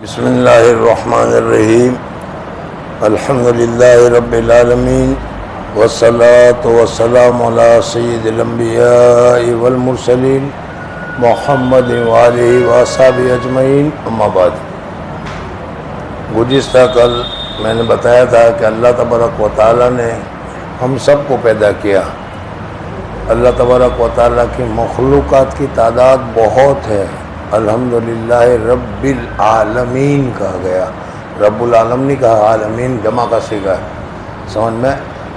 بسم اللہ الرحمن الرحیم الحمد للہ رب العالمین والصلاة والسلام علی سید الانبیاء والمرسلین محمد وآلہ وصحبہ اجمعین اما بعد۔ گزشتہ کل میں نے بتایا تھا کہ اللہ تبارک و تعالیٰ نے ہم سب کو پیدا کیا۔ اللہ تبارک و تعالیٰ کی مخلوقات کی تعداد بہت ہے۔ الحمدللہ رب العالمین کہا گیا، رب العالمین نہیں کہا، عالمین جمع کا صیغہ ہے، سمجھ میں۔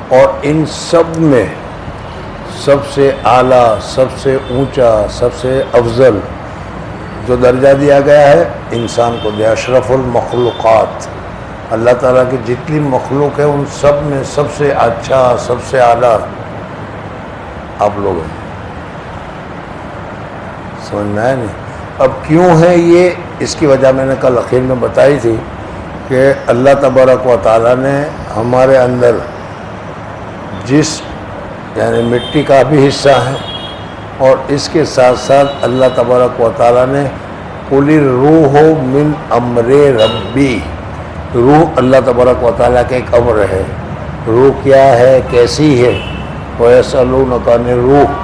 اور ان سب میں سب سے اعلیٰ، سب سے اونچا، سب سے افضل جو درجہ دیا گیا ہے انسان کو دیا، اشرف المخلوقات۔ اللہ تعالیٰ کی جتنی مخلوق ہے ان سب میں سب سے اچھا، سب سے اعلیٰ آپ لوگ ہیں، سمجھ میں آیا نہیں؟ اب کیوں ہے یہ؟ اس کی وجہ میں نے کل اخیر میں بتائی تھی کہ اللہ تبارک و تعالیٰ نے ہمارے اندر یعنی مٹی کا بھی حصہ ہے، اور اس کے ساتھ ساتھ اللہ تبارک و تعالیٰ نے قُلِ الرُّوحُ مِنْ أَمْرِ رَبِّی، روح اللہ تبارک و تعالیٰ کا ایک امر ہے۔ روح کیا ہے، کیسی ہے؟ وَيَسْأَلُونَكَ عَنِ الرُّوحِ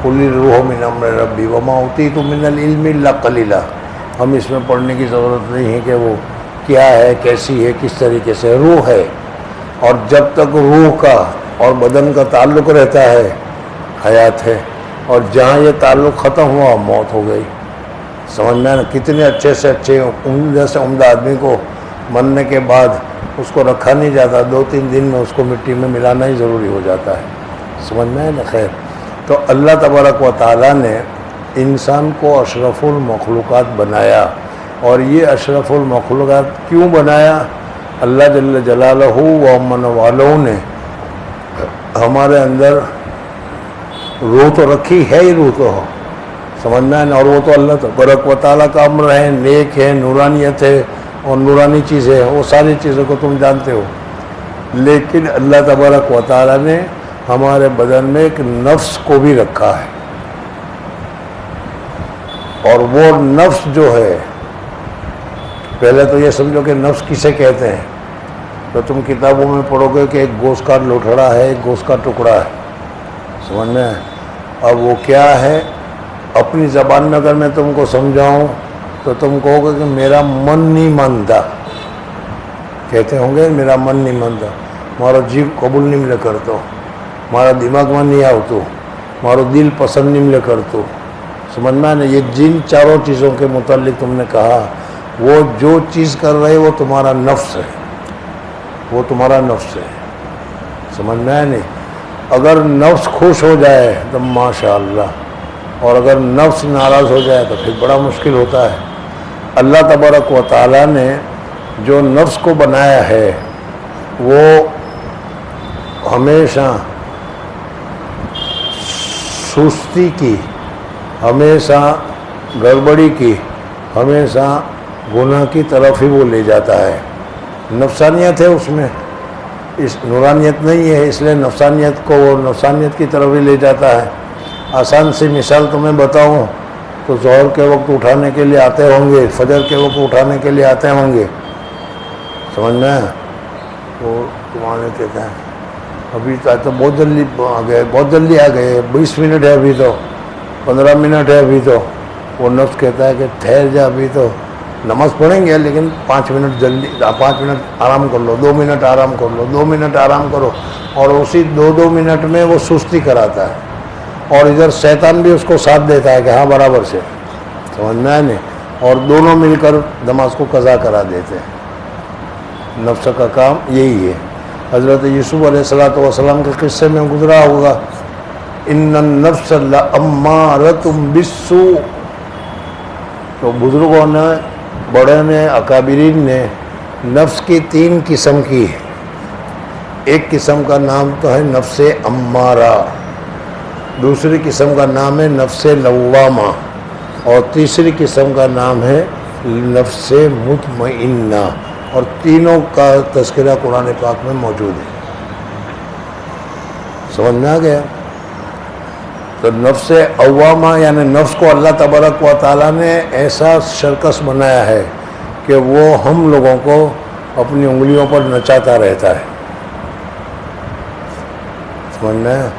قُلِ الرُّوحُ مِنْ أَمْرِ رَبِّی وَمَا أُوتِیتُم مِنَ الْعِلْمِ إِلَّا قَلِیلًا۔ ہم اس میں پڑھنے کی ضرورت نہیں ہے کہ وہ کیا ہے، کیسی ہے، کس طریقے سے۔ روح ہے، اور جب تک روح کا اور بدن کا تعلق رہتا ہے حیات ہے، اور جہاں یہ تعلق ختم ہوا موت ہو گئی، سمجھ میں نا؟ کتنے اچھے سے اچھے عمدہ سے عمدہ آدمی کو مرنے کے بعد اس کو رکھا نہیں جاتا، 2-3 دن میں اس کو مٹی میں ملانا ہی ضروری ہو جاتا ہے، سمجھ میں ہے نا؟ خیر، تو اللہ تبارک و تعالیٰ نے انسان کو اشرف المخلوقات بنایا، اور یہ اشرف المخلوقات کیوں بنایا؟ اللہ جل جلالہ و من والوں نے ہمارے اندر روح تو رکھی ہے ہی، روح تو سمجھنا ہے نا؟ اور وہ تو اللہ تبارک و تعالیٰ کا امر ہے، نیک ہے، نورانیت ہے، اور نورانی چیزیں ہیں، وہ ساری چیزوں کو تم جانتے ہو۔ لیکن اللہ تبارک و تعالیٰ نے ہمارے بدن میں ایک نفس کو بھی رکھا ہے، اور وہ نفس جو ہے، پہلے تو یہ سمجھو کہ نفس کسے کہتے ہیں، تو تم کتابوں میں پڑھو گے کہ ایک گوشت کا لوٹھڑا ہے، ایک گوشت کا ٹکڑا ہے، سمجھ میں ہے؟ اب وہ کیا ہے؟ اپنی زبان میں اگر میں تم کو سمجھاؤں تو تم کہو گے کہ میرا من نہیں مانتا، کہتے ہوں گے میرا من نہیں مانتا، مارا جیب قبول نہیں ملے کرتو، مارا دماغ میں نہیں آؤ، مارو دل پسند نہیں ملے کرتو، سمجھ میں نا؟ یہ جن چاروں چیزوں کے متعلق تم نے کہا، وہ جو چیز کر رہے وہ تمہارا نفس ہے، وہ تمہارا نفس ہے، سمجھ میں آیا نہیں؟ اگر نفس خوش ہو جائے تو ماشاءاللہ، اور اگر نفس ناراض ہو جائے تو پھر بڑا مشکل ہوتا ہے۔ اللہ تبارک و تعالیٰ نے جو نفس کو بنایا ہے وہ ہمیشہ سستی کی، ہمیشہ گڑبڑی کی، ہمیشہ گناہ کی طرف ہی وہ لے جاتا ہے۔ نفسانیت ہے اس میں، اس نورانیت نہیں ہے، اس لیے نفسانیت کو وہ نفسانیت کی طرف ہی لے جاتا ہے۔ آسان سی مثال تمہیں بتاؤں تو ظہر کے وقت اٹھانے کے لیے آتے ہوں گے، فجر کے وقت اٹھانے کے لیے آتے ہوں گے، سمجھ میں؟ وہ تمہارے کہتے ہیں ابھی تو بہت جلدی آ گئے، بہت جلدی آ گئے، 20 منٹ ہے ابھی تو، 15 منٹ ہے ابھی تو۔ وہ نفس کہتا ہے کہ ٹھہر جا، ابھی تو نماز پڑھیں گے لیکن 5 منٹ جلدی، 5 منٹ آرام کر لو، 2 منٹ آرام کر لو، 2 منٹ آرام کرو، اور اسی 2 منٹ میں وہ سستی کراتا ہے، اور ادھر شیطان بھی اس کو ساتھ دیتا ہے کہ ہاں برابر سے، سمجھ میں آئے نہیں؟ اور دونوں مل کر نماز کو قضا کرا دیتے ہیں۔ نفس کا کام یہی ہے۔ حضرت یوسف علیہ السلام کے قصے میں گزرا ہوگا، ان النفس لامارۃ بالسوء، تو بزرگوں نے، بڑے نے، اکابرین نے نفس کی 3 قسم کی ہے۔ ایک قسم کا نام تو ہے نفس امارہ، دوسری قسم کا نام ہے نفس لوامہ، اور تیسری قسم کا نام ہے نفس مطمئنہ، اور تینوں کا تذکرہ قرآن پاک میں موجود ہے، سمجھ میں آ گیا؟ تو نفس عوامہ یعنی نفس کو اللہ تبارک و تعالیٰ نے ایسا شرکس بنایا ہے کہ وہ ہم لوگوں کو اپنی انگلیوں پر نچاتا رہتا ہے. سمجھنا ہے؟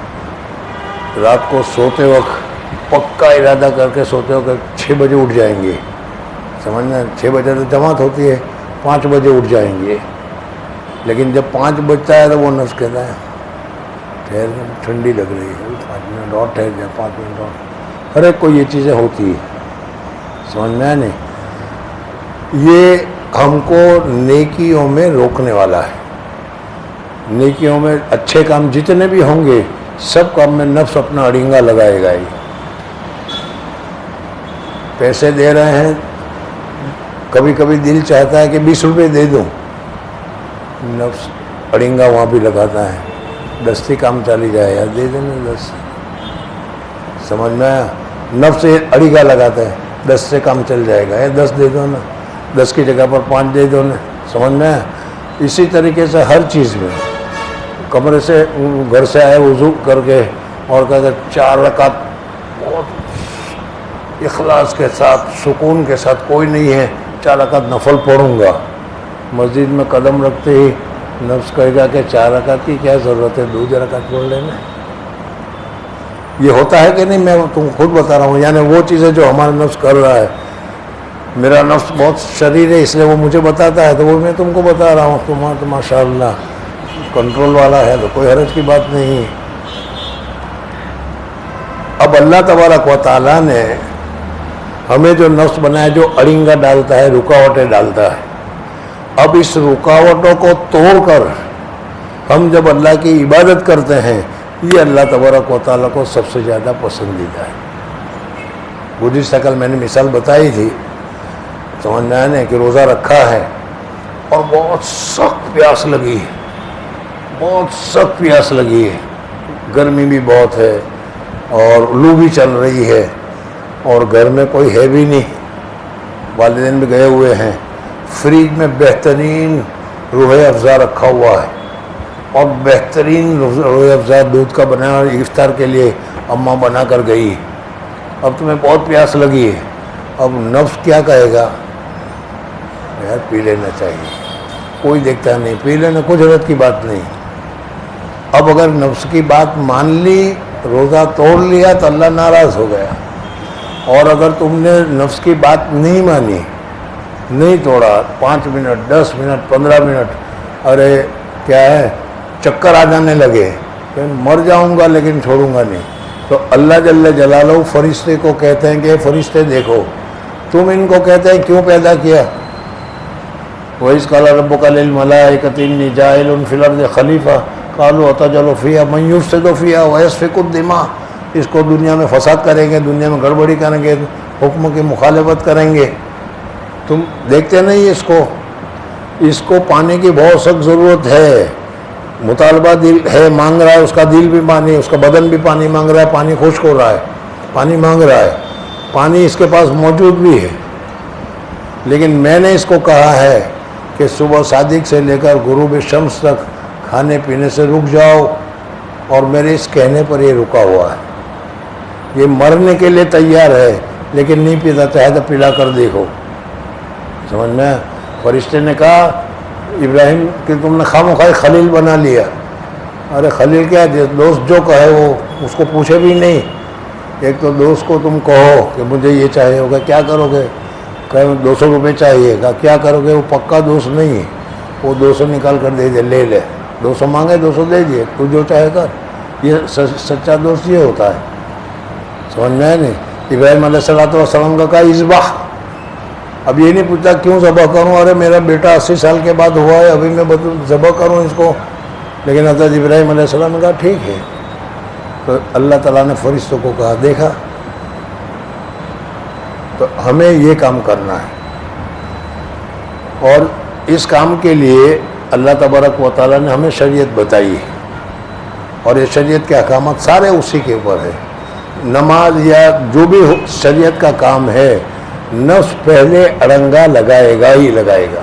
رات کو سوتے وقت پکا ارادہ کر کے سوتے ہو کہ 6 بجے اٹھ جائیں گے. سمجھنا ہے؟ 6 بجے تو جماعت ہوتی ہے، 5 بجے اٹھ جائیں گے. لیکن جب 5 بجتا ہے تو وہ نفس کہتا ہے ٹھہر ٹھنڈی لگ رہی ہے، 5 منٹ اور ٹھہر جائے، 5 منٹ اور. ہر ایک کو یہ چیزیں ہوتی ہیں. سمجھ میں نہیں؟ یہ ہم کو نیکیوں میں روکنے والا ہے. نیکیوں میں اچھے کام جتنے بھی ہوں گے سب کام میں نفس اپنا اڑنگا لگائے گا. ہی پیسے دے رہے ہیں، کبھی کبھی دل چاہتا ہے کہ 20 روپے دے دوں، نفس اڑنگا وہاں بھی لگاتا ہے. 10 سے کام چلی جائے یار دے دینا 10. سمجھ میں آیا؟ نفس اڑنگا لگاتا ہے 10 سے کام چل جائے گا، 10 دے دو نا، 10 کی جگہ پر 5 دے دو نا. سمجھ میں آیا؟ اسی طریقے سے ہر چیز میں کمرے سے گھر سے آئے وضو کر کے اور کہتے 4 رکعت بہت اخلاص کے ساتھ سکون کے ساتھ، کوئی نہیں ہے 4 رکعت نفل پڑھوں گا. مسجد میں قدم رکھتے ہی نفس کہے گا کہ 4 رکعت کی کیا ضرورت ہے، 2 رکعت پڑھ لینا. یہ ہوتا ہے کہ نہیں؟ میں تم خود بتا رہا ہوں. یعنی وہ چیزیں جو ہمارا نفس کر رہا ہے، میرا نفس بہت شریر ہے اس لیے وہ مجھے بتاتا ہے، تو وہ میں تم کو بتا رہا ہوں. تمہارا تو ماشاء اللہ کنٹرول والا ہے تو کوئی حرج کی بات نہیں. اب اللہ تبارک و تعالیٰ نے ہمیں جو نفس بنایا، جو اڑنگا ڈالتا ہے، رکاوٹیں ڈالتا ہے، اب اس رکاوٹوں کو توڑ کر ہم جب اللہ کی عبادت کرتے ہیں، یہ اللہ تبارک و تعالیٰ کو سب سے زیادہ پسندیدہ ہے. گزشتہ کل میں نے مثال بتائی تھی، سمجھ میں آیا کہ روزہ رکھا ہے اور بہت سخت پیاس لگی ہے، بہت سخت پیاس لگی ہے، گرمی بھی بہت ہے اور لو بھی چل رہی ہے اور گھر میں کوئی ہے بھی نہیں، والدین بھی گئے ہوئے ہیں. فریج میں بہترین روح افزا رکھا ہوا ہے اور بہترین روح افزا دودھ کا بنا افطار کے لیے اماں بنا کر گئی. اب تمہیں بہت پیاس لگی ہے، اب نفس کیا کہے گا؟ یار پی لینا چاہیے، کوئی دیکھتا نہیں، پی لینا، کچھ حرج کی بات نہیں. اب اگر نفس کی بات مان لی، روزہ توڑ لیا تو اللہ ناراض ہو گیا. اور اگر تم نے نفس کی بات نہیں مانی، نہیں توڑا، 5 منٹ 10 منٹ 15 منٹ، ارے کیا ہے چکر آ جانے لگے کہ مر جاؤں گا لیکن چھوڑوں گا نہیں، تو اللہ جل جلالہ فرشتے کو کہتے ہیں کہ فرشتے دیکھو تم ان کو کہتے ہیں کیوں پیدا کیا. وَإِذْ قَالَ رَبُّكَ لِلْمَلَائِكَةِ إِنِّي جَاعِلٌ فِي الْأَرْضِ خَلِيفَةً قَالُوا أَتَجْعَلُ فِيهَا مَن يُفْسِدُ فِيهَا وَيَسْفِكُ الدِّمَاءَ. اس کو دنیا میں فساد کریں گے، دنیا میں گڑبڑی کریں گے، حکم کی مخالفت کریں گے. تم دیکھتے نہیں اس کو پانی کی بہت سخت ضرورت ہے. مطالبہ دل ہے، مانگ رہا ہے، اس کا دل بھی پانی، اس کا بدن بھی پانی مانگ رہا ہے، پانی خشک ہو رہا ہے، پانی مانگ رہا ہے، پانی اس کے پاس موجود بھی ہے. لیکن میں نے اس کو کہا ہے کہ صبح صادق سے لے کر غروب شمس تک کھانے پینے سے رک جاؤ، اور میرے اس کہنے پر یہ رکا ہوا ہے. یہ مرنے کے لیے تیار ہے لیکن نہیں پیتا، چاہے تو پلا کر دیکھو. سمجھ میں؟ فرشتے نے کہا ابراہیم کہ تم نے خواہ خلیل بنا لیا. ارے خلیل کیا، دوست جو کہے وہ اس کو پوچھے بھی نہیں. ایک تو دوست کو تم کہو کہ مجھے یہ چاہیے ہوگا، کیا کرو گے؟ کہ 200 روپے چاہیے گا، کیا کرو گے؟ وہ پکا دوست نہیں ہے، وہ 200 نکال کر دے دے، لے لے. 200 مانگے 200 دے دیے، تو جو چاہے کر. یہ سچا دوست یہ ہوتا ہے. سمجھ میں نہیں؟ ابراہیم علیہ السلام کا کہا اذبح. اب یہ نہیں پوچھتا کیوں ذبح کروں، ارے میرا بیٹا 80 سال کے بعد ہوا ہے، ابھی میں ذبح کروں اس کو. لیکن حضرت ابراہیم علیہ السلام نے کہا ٹھیک ہے. تو اللہ تعالیٰ نے فرشتوں کو کہا دیکھا. تو ہمیں یہ کام کرنا ہے، اور اس کام کے لیے اللہ تبارک و تعالیٰ نے ہمیں شریعت بتائی ہے، اور یہ شریعت کے احکامات سارے اسی کے اوپر ہے. نماز یا جو بھی شریعت کا کام ہے، نفس پہلے اڑنگا لگائے گا ہی لگائے گا.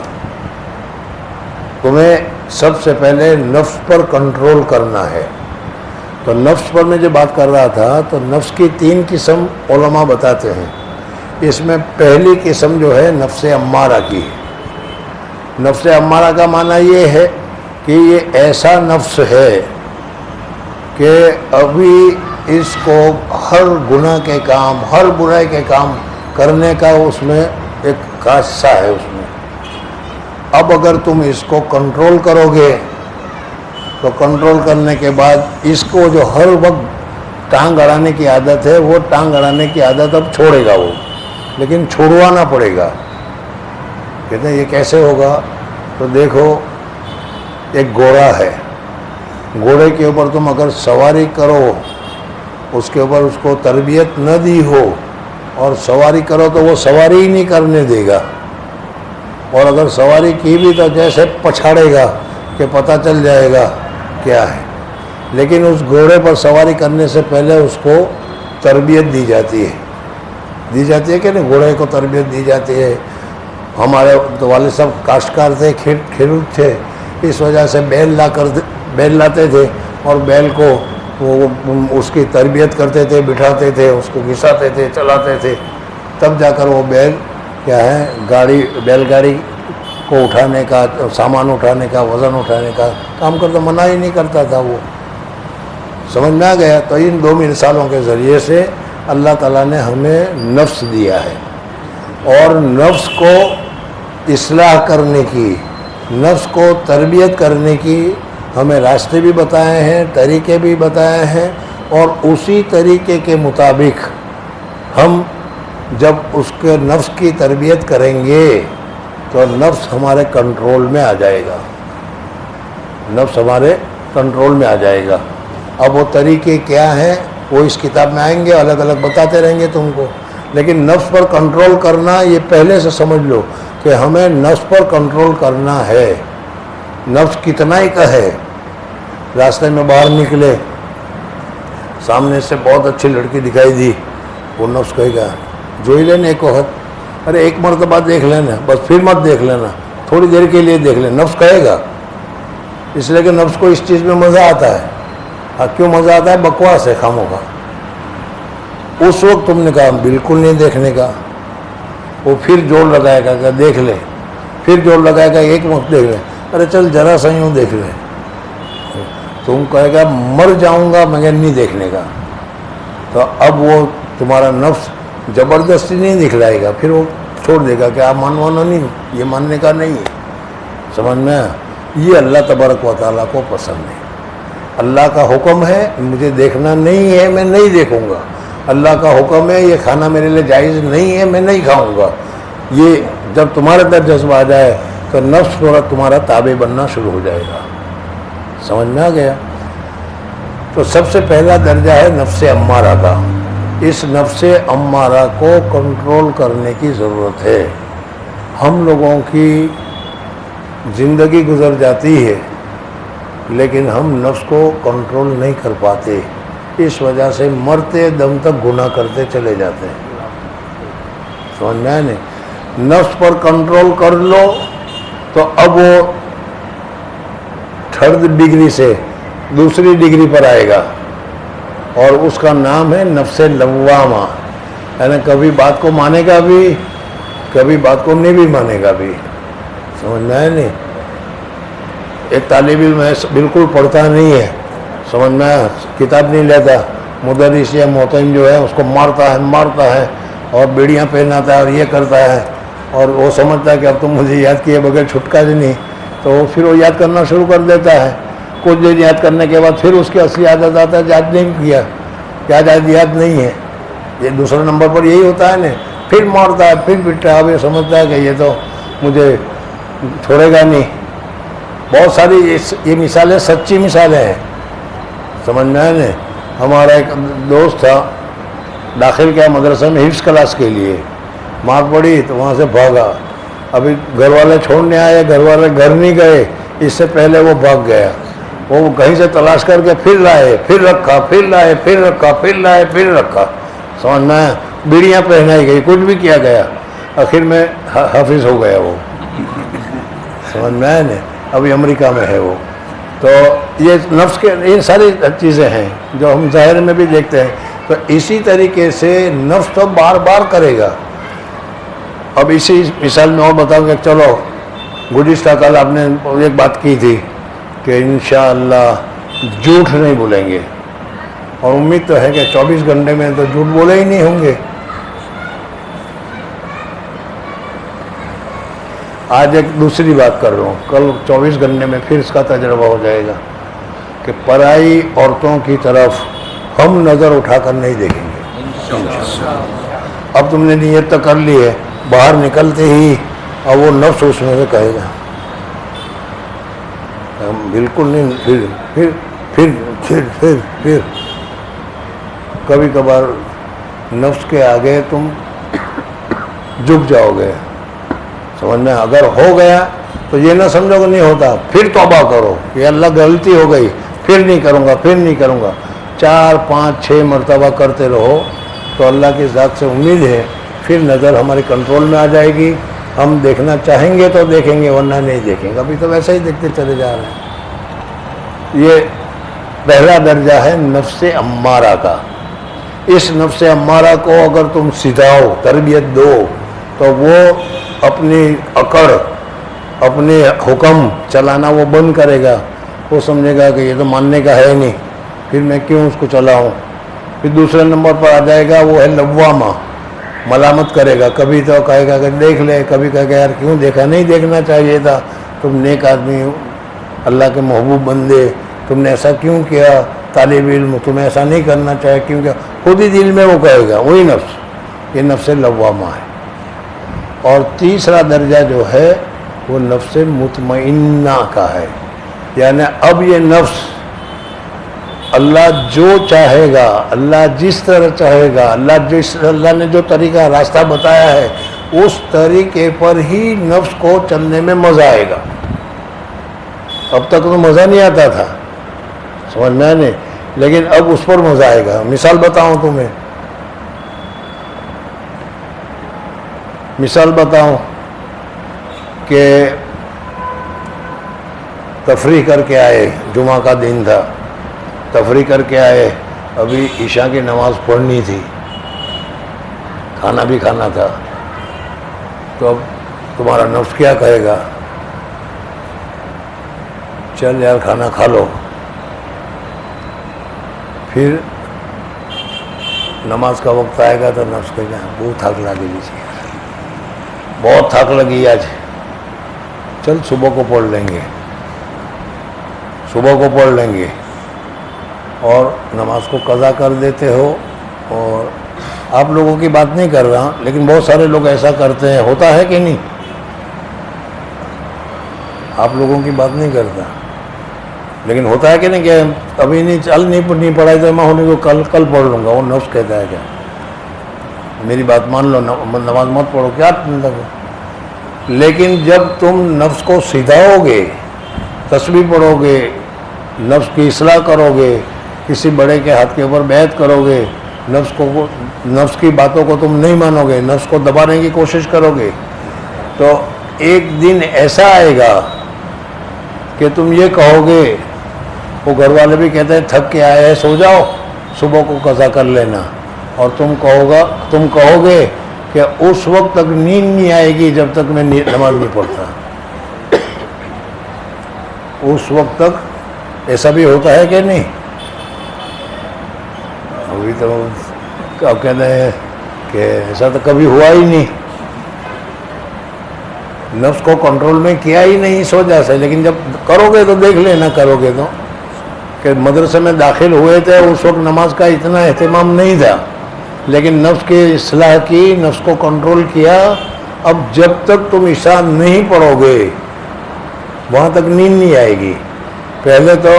تمہیں سب سے پہلے نفس پر کنٹرول کرنا ہے. تو نفس پر میں جو بات کر رہا تھا، تو نفس کی 3 قسم علماء بتاتے ہیں. اس میں پہلی قسم جو ہے نفس امارہ کی ہے. نفس امارہ کا معنی یہ ہے کہ یہ ایسا نفس ہے کہ ابھی اس کو ہر گناہ کے کام، ہر برائی کے کام کرنے کا اس میں ایک خاصہ ہے اس میں۔ اب اگر تم اس کو کنٹرول کرو گے تو کنٹرول کرنے کے بعد اس کو جو ہر وقت ٹانگ اڑانے کی عادت ہے، وہ ٹانگ اڑانے کی عادت اب چھوڑے گا وہ، لیکن چھوڑوانا پڑے گا۔ کہتے ہیں یہ کیسے ہوگا؟ تو دیکھو ایک گھوڑا ہے، گھوڑے کے اوپر تم اگر سواری کرو، اس کے اوپر اس کو تربیت نہ دی ہو اور سواری کرو تو وہ سواری ہی نہیں کرنے دے گا، اور اگر سواری کی بھی تو جیسے پچھاڑے گا کہ پتہ چل جائے گا کیا ہے۔ لیکن اس گھوڑے پر سواری کرنے سے پہلے اس کو تربیت دی جاتی ہے کہ نہیں، گھوڑے کو تربیت دی جاتی ہے۔ ہمارے والد صاحب کاشتکار تھے، کھیلوت تھے، اس وجہ سے بیل لاتے تھے اور بیل کو وہ اس کی تربیت کرتے تھے، بٹھاتے تھے، اس کو گھساتے تھے، چلاتے تھے، تب جا کر وہ بیل کیا ہے بیل گاڑی کو اٹھانے کا، سامان اٹھانے کا، وزن اٹھانے کا کام کرتا، منع ہی نہیں کرتا تھا وہ۔ سمجھ میں آ گیا؟ تو ان دو مثالوں کے ذریعے سے اللہ تعالیٰ نے ہمیں نفس دیا ہے، اور نفس کو اصلاح کرنے کی، نفس کو تربیت کرنے کی ہمیں راستے بھی بتائے ہیں، طریقے بھی بتائے ہیں، اور اسی طریقے کے مطابق ہم جب اس کے نفس کی تربیت کریں گے تو نفس ہمارے کنٹرول میں آ جائے گا، نفس ہمارے کنٹرول میں آ جائے گا۔ اب وہ طریقے کیا ہیں وہ اس کتاب میں آئیں گے، الگ الگ بتاتے رہیں گے تم کو، لیکن نفس پر کنٹرول کرنا یہ پہلے سے سمجھ لو کہ ہمیں نفس پر کنٹرول کرنا ہے۔ نفس کتنا ہی کا ہے، راستے میں باہر نکلے، سامنے سے بہت اچھی لڑکی دکھائی دی، وہ نفس کہے گا جو ہی لینا ایک وقت، ارے ایک مرتبہ دیکھ لینا، بس پھر مت دیکھ لینا، تھوڑی دیر کے لیے دیکھ لینا، نفس کہے گا۔ اس لیے کہ نفس کو اس چیز میں مزہ آتا ہے۔ کیوں مزہ آتا ہے؟ بکواس ہے خاموخواہ۔ اس وقت تم نے کہا بالکل نہیں دیکھنے کا، وہ پھر جوڑ لگائے گا کہ دیکھ لے، پھر جوڑ لگائے گا ایک وقت دیکھ لے، ارے چل ذرا سا یوں دیکھ لے، تم کہے گا مر جاؤں گا مگر نہیں دیکھنے کا۔ تو اب وہ تمہارا نفس زبردستی نہیں دکھلائے گا، پھر وہ چھوڑ دے گا کہ آپ مانوانا نہیں، یہ ماننے کا نہیں ہے۔ سمجھ میں؟ یہ اللہ تبارک و تعالیٰ کو پسند ہے۔ اللہ کا حکم ہے مجھے دیکھنا نہیں ہے، میں نہیں دیکھوں گا۔ اللہ کا حکم ہے یہ کھانا میرے لیے جائز نہیں ہے، میں نہیں کھاؤں گا۔ یہ جب تمہارے اندر جذبہ آ جائے تو نفس تمہارا تابع بننا شروع ہو جائے گا۔ سمجھ میں آ گیا؟ تو سب سے پہلا درجہ ہے نفس امارہ کا۔ اس نفس امارہ کو کنٹرول کرنے کی ضرورت ہے۔ ہم لوگوں کی زندگی گزر جاتی ہے لیکن ہم نفس کو کنٹرول نہیں کر پاتے، اس وجہ سے مرتے دم تک گناہ کرتے چلے جاتے ہیں۔ سمجھ میں آئے نہیں؟ نفس پر کنٹرول کر لو تو اب وہ 3rd ڈگری سے دوسری ڈگری پر آئے گا، اور اس کا نام ہے نفس لوامہ، یعنی کبھی بات کو مانے گا بھی، کبھی بات کو نہیں بھی مانے گا بھی۔ سمجھ میں آئے نہیں؟ ایک طالب علم بالکل پڑھتا نہیں ہے، سمجھ میں آیا، کتاب نہیں لیتا، مدرس یا محترم جو ہے اس کو مارتا ہے اور بیڑیاں پہناتا ہے اور یہ کرتا ہے، اور وہ سمجھتا ہے کہ اب تم مجھے یاد کیے بغیر چھٹکارے نہیں، تو پھر وہ یاد کرنا شروع کر دیتا ہے۔ کچھ دیر یاد کرنے کے بعد پھر اس کی اصلی عادت آتا ہے یاد نہیں کیا، یاد نہیں ہے۔ یہ دوسرے نمبر پر یہی ہوتا ہے نا، پھر مارتا ہے، پھر پٹتا ہے، اب یہ سمجھتا ہے کہ یہ تو مجھے چھوڑے گا نہیں۔ بہت ساری یہ مثالیں سچی مثالیں ہیں، سمجھ میں آئے نا؟ ہمارا ایک دوست تھا، داخل کیا مدرسہ میں حفظ کلاس کے لیے، مار پڑی تو وہاں سے بھاگا۔ ابھی گھر والے چھوڑنے آئے، گھر والے گھر نہیں گئے، اس سے پہلے وہ بھاگ گیا۔ وہ کہیں سے تلاش کر کے پھر لائے، پھر رکھا، پھر لائے، پھر رکھا، پھر لائے، پھر رکھا۔ سمجھ میں آیا؟ بیڑیاں پہنائی گئی، کچھ بھی کیا گیا، آخر میں حافظ ہو گیا وہ۔ سمجھ میں آیا نا؟ ابھی امریکہ میں ہے وہ۔ تو یہ نفس کے یہ ساری چیزیں ہیں جو ہم ظاہر میں بھی دیکھتے ہیں۔ تو اسی طریقے سے نفس تو بار بار کرے گا۔ اب اسی مثال میں اور بتاؤں کہ چلو گزشتہ کل آپ نے ایک بات کی تھی کہ انشاءاللہ جھوٹ نہیں بولیں گے، اور امید تو ہے کہ 24 گھنٹے میں تو جھوٹ بولے ہی نہیں ہوں گے۔ آج ایک دوسری بات کر رہا ہوں، کل 24 گھنٹے میں پھر اس کا تجربہ ہو جائے گا کہ پرائی عورتوں کی طرف ہم نظر اٹھا کر نہیں دیکھیں گے۔ اب تم نے نیت تو کر لی ہے، باہر نکلتے ہی اب وہ نفس اس میں سے کہے گا بالکل نہیں، پھر پھر پھر پھر پھر کبھی کبھار نفس کے آگے تم جھک جاؤ گے، سمجھ میں؟ اگر ہو گیا تو یہ نہ سمجھو کہ نہیں ہوتا، پھر توبہ کرو کہ اللہ غلطی ہو گئی، پھر نہیں کروں گا، پھر نہیں کروں گا، 4 5 6 مرتبہ کرتے رہو تو اللہ کی ذات سے امید ہے پھر نظر ہماری کنٹرول میں آ جائے گی۔ ہم دیکھنا چاہیں گے تو دیکھیں گے، ورنہ نہیں دیکھیں گے، ابھی تو ویسے ہی دیکھتے چلے جا رہے ہیں۔ یہ پہلا درجہ ہے نفس امارہ کا۔ اس نفس امارہ کو اگر تم سدھاؤ، تربیت دو، تو وہ اپنی اکڑ، اپنے حکم چلانا وہ بند کرے گا۔ وہ سمجھے گا کہ یہ تو ماننے کا ہے نہیں، پھر میں کیوں اس کو چلاؤں۔ پھر دوسرے نمبر پر آ جائے گا وہ ہے لوامہ، ملامت کرے گا، کبھی تو کہے گا کہ دیکھ لے، کبھی کہے گا یار کیوں دیکھا، نہیں دیکھنا چاہیے تھا، تم نیک آدمی ہو، اللہ کے محبوب بندے، تم نے ایسا کیوں کیا، طالب علم تمہیں ایسا نہیں کرنا چاہیے کیوں کیا، خود ہی دل میں وہ کہے گا، وہی نفس، یہ نفس لوامہ ہے۔ اور تیسرا درجہ جو ہے وہ نفس مطمئنہ کا ہے، یعنی اب یہ نفس اللہ جو چاہے گا، اللہ جس طرح چاہے گا، اللہ نے جو طریقہ راستہ بتایا ہے اس طریقے پر ہی نفس کو چلنے میں مزہ آئے گا۔ اب تک تو مزہ نہیں آتا تھا، سمجھ میں نہیں، لیکن اب اس پر مزہ آئے گا۔ مثال بتاؤں تمہیں، مثال بتاؤں کہ تفریح کر کے آئے، جمعہ کا دن تھا، تفریح کر کے آئے، ابھی عشاء کی نماز پڑھنی تھی، کھانا بھی کھانا تھا، تو اب تمہارا نفس کیا کہے گا؟ چل یار کھانا کھا لو۔ پھر نماز کا وقت آئے گا تو نفس کہے گا بہت تھک لگی لیجیے، بہت تھک لگی آج، چل صبح کو پڑھ لیں گے، صبح کو پڑھ لیں گے، اور نماز کو قضا کر دیتے ہو۔ اور آپ لوگوں کی بات نہیں کر رہا، لیکن بہت سارے لوگ ایسا کرتے ہیں، ہوتا ہے کہ نہیں؟ آپ لوگوں کی بات نہیں کرتا، لیکن ہوتا ہے کہ نہیں کہ ابھی نہیں پڑھائی تو میں ہونے کو کل پڑھ لوں گا۔ وہ نفس کہتا ہے کہ میری بات مان لو، نماز مت پڑھو، کیا مطلب؟ لیکن جب تم نفس کو سدھاؤ گے، تسبیح پڑھو گے، نفس کی اصلاح کرو گے، کسی بڑے کے ہاتھ کے اوپر بیعت کرو گے، نفس کی باتوں کو تم نہیں مانو گے، نفس کو دبانے کی کوشش کرو گے، تو ایک دن ایسا آئے گا کہ تم یہ کہو گے، وہ گھر والے بھی کہتے ہیں تھک کے آئے ہیں سو جاؤ، صبح کو قضا کر لینا، اور تم کہو گے کہ اس وقت تک نیند نہیں آئے گی جب تک میں نماز نہیں پڑھتا۔ اس وقت تک ایسا بھی ہوتا ہے کہ نہیں؟ ابھی تو کیا کہتے ہیں کہ ایسا تو کبھی ہوا ہی نہیں، نفس کو کنٹرول میں کیا ہی نہیں اس وجہ سے۔ لیکن جب کرو گے تو دیکھ لینا، کرو گے تو کہ مدرسے میں داخل ہوئے تھے اس وقت نماز کا اتنا اہتمام نہیں تھا، لیکن نفس کی اصلاح کی، نفس کو کنٹرول کیا۔ اب جب تک تم عشاء نہیں پڑھو گے وہاں تک نیند نہیں آئے گی۔ پہلے تو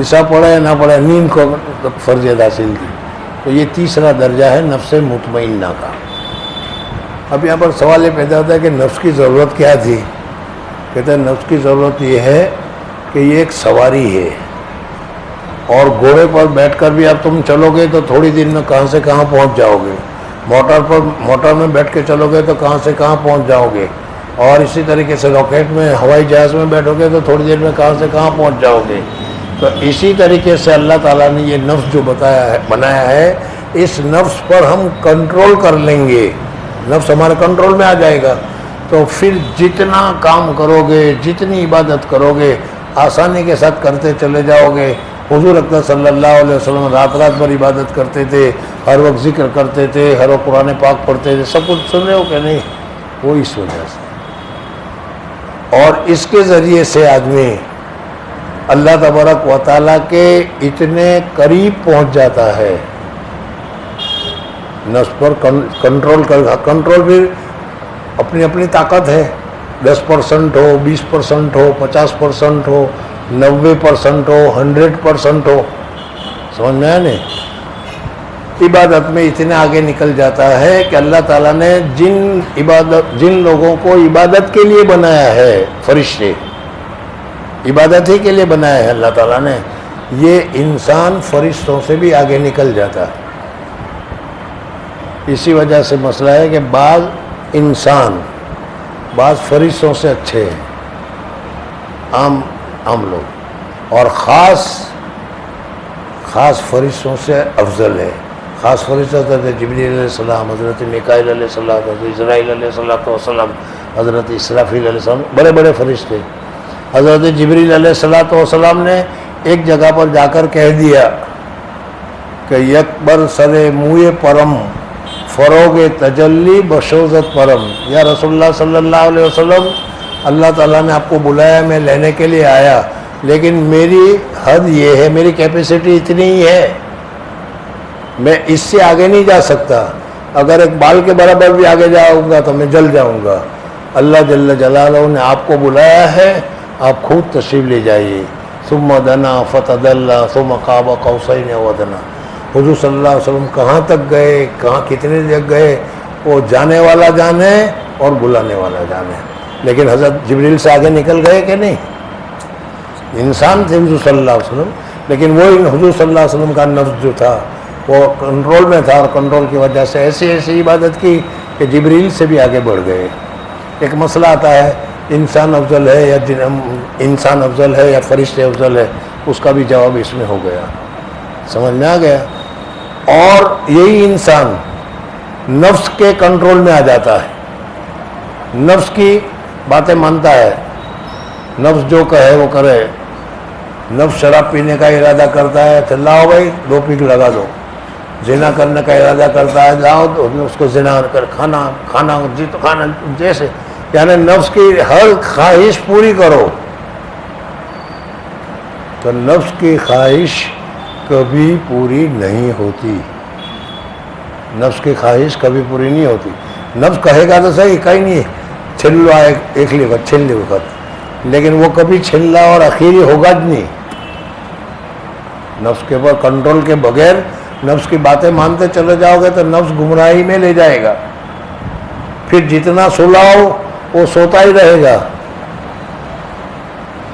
عشاء پڑھے نہ پڑھے نیند کو فرضیت حاصل کی۔ تو یہ تیسرا درجہ ہے نفس مطمئنہ کا۔ اب یہاں پر سوال یہ پیدا ہوتا ہے کہ نفس کی ضرورت کیا تھی؟ کہتے ہیں نفس کی ضرورت یہ ہے کہ یہ ایک سواری ہے، اور گھوڑے پر بیٹھ کر بھی اب تم چلو گے تو تھوڑی دیر میں کہاں سے کہاں پہنچ جاؤ گے، موٹر میں بیٹھ کے چلو گے تو کہاں سے کہاں پہنچ جاؤ گے، اور اسی طریقے سے راکٹ میں، ہوائی جہاز میں بیٹھو گے تو تھوڑی دیر میں کہاں سے کہاں پہنچ جاؤ گے۔ تو اسی طریقے سے اللہ تعالیٰ نے یہ نفس جو بنایا ہے، اس نفس پر ہم کنٹرول کر لیں گے، نفس ہمارے کنٹرول میں آ جائے گا۔ تو پھر جتنا کام کرو گے، جتنی عبادت کرو گے، آسانی کے ساتھ کرتے چلے جاؤ گے۔ حضور اکرم صلی اللہ علیہ وسلم رات رات بھر عبادت کرتے تھے، ہر وقت ذکر کرتے تھے، ہر وقت قرآن پاک پڑھتے تھے، سب کچھ سن رہے ہو کہ نہیں؟ وہ اس وجہ سے، اور اس کے ذریعے سے آدمی اللہ تبارک و تعالیٰ کے اتنے قریب پہنچ جاتا ہے، نفس پر کنٹرول بھی اپنی اپنی طاقت ہے، 10% ہو، 20% ہو، 50% ہو، 90% ہو، 100% ہو، سمجھ میں آیا نہیں؟ عبادت میں اتنے آگے نکل جاتا ہے کہ اللہ تعالیٰ نے جن لوگوں کو عبادت کے لیے بنایا ہے، فرشتے عبادت ہی کے لیے بنایا ہے اللہ تعالیٰ نے، یہ انسان فرشتوں سے بھی آگے نکل جاتا ہے۔ اسی وجہ سے مسئلہ ہے کہ بعض انسان بعض فرشتوں سے اچھے ہیں، عام لوگ، اور خاص فرشتوں سے افضل ہے۔ خاص فرشتہ حضرت جبریل علیہ السلام، حضرت میکائیل علیہ السلام، حضرت اسرائیل علیہ السلام، حضرت اسرافیل علیہ السلام، بڑے بڑے فرشتے۔ حضرت جبریل علیہ السلام نے ایک جگہ پر جا کر کہہ دیا کہ یکبر سر موئے پرم فروغ تجلی بشوزت پرم، یا رسول اللہ صلی اللہ علیہ وسلم، اللہ تعالیٰ نے آپ کو بلایا، میں لینے کے لیے آیا، لیکن میری حد یہ ہے، میری کیپیسٹی اتنی ہی ہے، میں اس سے آگے نہیں جا سکتا، اگر ایک بال کے برابر بھی آگے جاؤں گا تو میں جل جاؤں گا۔ اللہ جل جلالہ نے آپ کو بلایا ہے، آپ خود تشریف لے جائیے۔ ثم دنا فتدلی ثم قاب قوسین او ادنی۔ حضور صلی اللہ علیہ وسلم کہاں تک گئے، کہاں کتنے تک گئے، وہ جانے والا جانے اور بلانے والا جانے، لیکن حضرت جبریل سے آگے نکل گئے کہ نہیں؟ انسان تھے حضور صلی اللہ علیہ وسلم، لیکن وہ حضور صلی اللہ علیہ وسلم کا نفس جو تھا وہ کنٹرول میں تھا، اور کنٹرول کی وجہ سے ایسی عبادت کی کہ جبریل سے بھی آگے بڑھ گئے۔ ایک مسئلہ آتا ہے انسان افضل ہے یا فرشتے افضل ہے، اس کا بھی جواب اس میں ہو گیا، سمجھ میں آ گیا۔ اور یہی انسان نفس کے کنٹرول میں آ جاتا ہے، نفس کی باتیں مانتا ہے، نفس جو کہے وہ کرے۔ نفس شراب پینے کا ارادہ کرتا ہے تو لاؤ بھائی 2 پیک لگا دو، زنا کرنے کا ارادہ کرتا ہے لاؤ اس کو زنا کر کھانا جیسے، یعنی نفس کی ہر خواہش پوری کرو، تو نفس کی خواہش کبھی پوری نہیں ہوتی، نفس کی خواہش کبھی پوری نہیں ہوتی۔ نفس کہے گا تو صحیح، کہیں نہیں چھل لو ایک وقت چھل لی وقت، لیکن وہ کبھی چھلنا اور اخیری ہوگا نہیں۔ نفس کے اوپر کنٹرول کے بغیر نفس کی باتیں مانتے چلے جاؤ گے تو نفس گمراہی میں لے جائے گا، پھر جتنا سلاؤ وہ سوتا ہی رہے گا،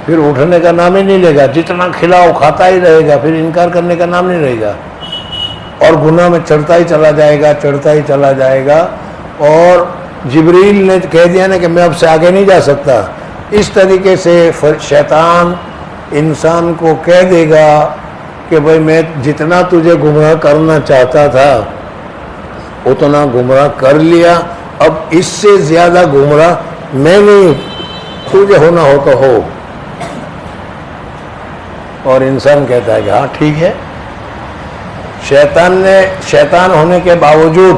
پھر اٹھنے کا نام ہی نہیں لے گا، جتنا کھلاؤ کھاتا ہی رہے گا، پھر انکار کرنے کا نام نہیں رہے گا، اور گناہ میں چڑھتا ہی چلا جائے گا۔ اور جبریل نے کہہ دیا نا کہ میں اب سے آگے نہیں جا سکتا، اس طریقے سے شیطان انسان کو کہہ دے گا کہ بھائی میں جتنا تجھے گمراہ کرنا چاہتا تھا اتنا گمراہ کر لیا، اب اس سے زیادہ گمراہ میں نہیں، تجھے ہونا ہو تو ہو۔ اور انسان کہتا ہے کہ ہاں ٹھیک ہے۔ شیطان ہونے کے باوجود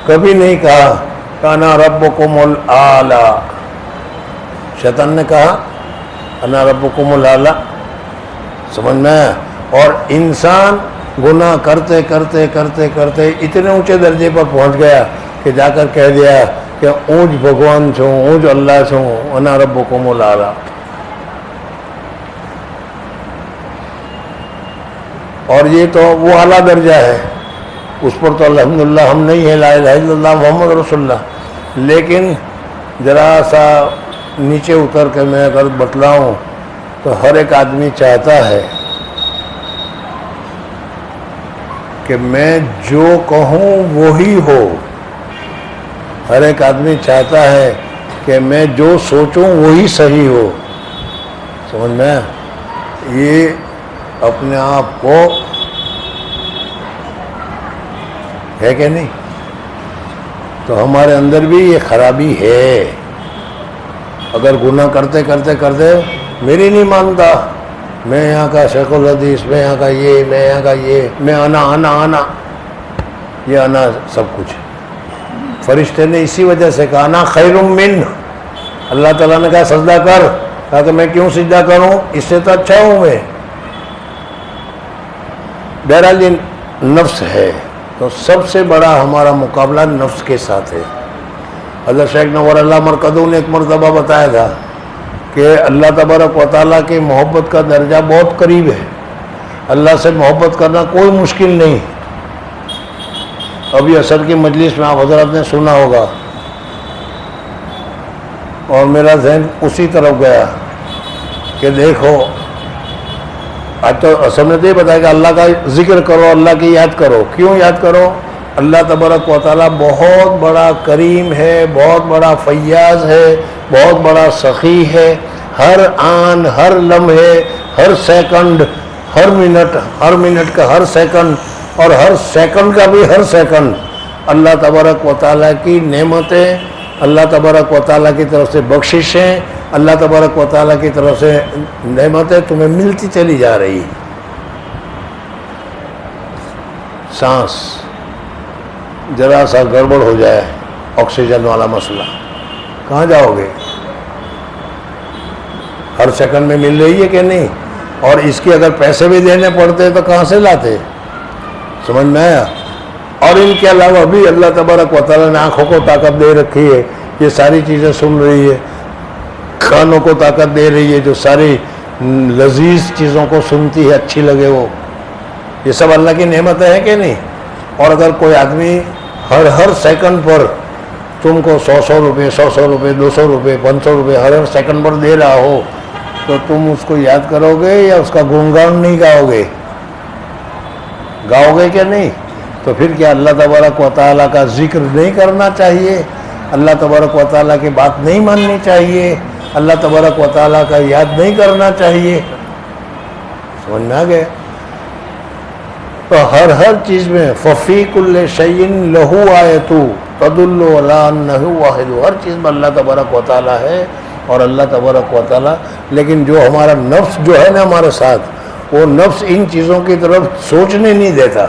کبھی نہیں کہا انا ربکم الاعلی، شیطان نے کہا انا ربکم الاعلی، سمجھ میں آیا؟ اور انسان گناہ کرتے کرتے اتنے اونچے درجے پر پہنچ گیا کہ جا کر کہہ دیا کہ اونچ بھگوان چھوں، اونچ اللہ چھوں، انا ربکم الاعلی۔ اور یہ تو وہ اعلیٰ درجہ ہے، اس پر تو الحمدللہ ہم نہیں ہیں، لا الہ الا اللہ محمد رسول اللہ، لیکن ذرا سا نیچے اتر کے میں اگر بتلاؤں تو ہر ایک آدمی چاہتا ہے کہ میں جو کہوں وہی ہو، ہر ایک آدمی چاہتا ہے کہ میں جو سوچوں وہی صحیح ہو، سمجھ میں؟ یہ اپنے آپ کو ہے کہ نہیں؟ تو ہمارے اندر بھی یہ خرابی ہے. اگر گناہ کرتے کرتے کرتے میری نہیں مانتا، میں یہاں کا شیخ الحدیث، میں یہاں کا یہ، میں یہاں کا یہ، میں آنا یہ آنا سب کچھ. فرشتے نے اسی وجہ سے کہا انا خیر من، اللہ تعالیٰ نے کہا سجدہ کر، کہا کہ میں کیوں سجدہ کروں، اس سے تو اچھا ہوں میں. بہرحال یہ نفس ہے، تو سب سے بڑا ہمارا مقابلہ نفس کے ساتھ ہے. حضرت شیخ نور اللہ مرکزوں نے ایک مرتبہ بتایا تھا کہ اللہ تبارک و تعالیٰ کی محبت کا درجہ بہت قریب ہے. اللہ سے محبت کرنا کوئی مشکل نہیں. ابھی عصر کی مجلس میں آپ حضرات نے سنا ہوگا اور میرا ذہن اسی طرف گیا کہ دیکھو آج تو اصل میں تو یہ بتایا کہ اللہ کا ذکر کرو، اللہ کی یاد کرو. کیوں یاد کرو؟ اللہ تبارک و تعالیٰ بہت بڑا کریم ہے، بہت بڑا فیاض ہے، بہت بڑا سخی ہے. ہر آن، ہر لمحے، ہر سیکنڈ، ہر منٹ کا ہر سیکنڈ اور ہر سیکنڈ کا بھی ہر سیکنڈ اللہ تبارک و تعالیٰ کی نعمتیں، اللہ تبارک و تعالیٰ کی طرف سے بخششیں، اللہ تبارک و تعالیٰ کی طرف سے نعمتیں تمہیں ملتی چلی جا رہی. سانس ذرا سا گڑبڑ ہو جائے، آکسیجن والا مسئلہ، کہاں جاؤ گے؟ ہر سیکنڈ میں مل رہی ہے کہ نہیں؟ اور اس کی اگر پیسے بھی دینے پڑتے تو کہاں سے لاتے؟ سمجھ میں آیا؟ اور ان کے علاوہ بھی اللہ تبارک و تعالیٰ نے آنکھوں کو طاقت دے رکھی ہے، یہ ساری چیزیں سن رہی ہے. کانوں کو طاقت دے رہی ہے جو ساری لذیذ چیزوں کو سنتی ہے، اچھی لگے وہ. یہ سب اللہ کی نعمتیں ہیں کہ نہیں؟ اور اگر کوئی آدمی ہر سیکنڈ پر تم کو 100 روپے 100 روپے 200 روپے 500 روپے ہر سیکنڈ پر دے رہا ہو تو تم اس کو یاد کرو گے یا اس کا گنگان نہیں گاؤ گے؟ گاؤ گے کہ نہیں؟ تو پھر کیا اللہ تبارک و تعالیٰ کا ذکر نہیں کرنا چاہیے؟ اللہ تبارک و تعالیٰ کی بات نہیں ماننی چاہیے؟ اللہ تبارک و تعالیٰ کا یاد نہیں کرنا چاہیے؟ سمجھ میں آ گئے؟ تو ہر چیز میں ففی کل شیء لہو آیۃ تدل علی انہ واحد، ہر چیز میں اللہ تبارک و تعالیٰ ہے اور اللہ تبارک و تعالیٰ. لیکن جو ہمارا نفس جو ہے نا ہمارے ساتھ، وہ نفس ان چیزوں کی طرف سوچنے نہیں دیتا.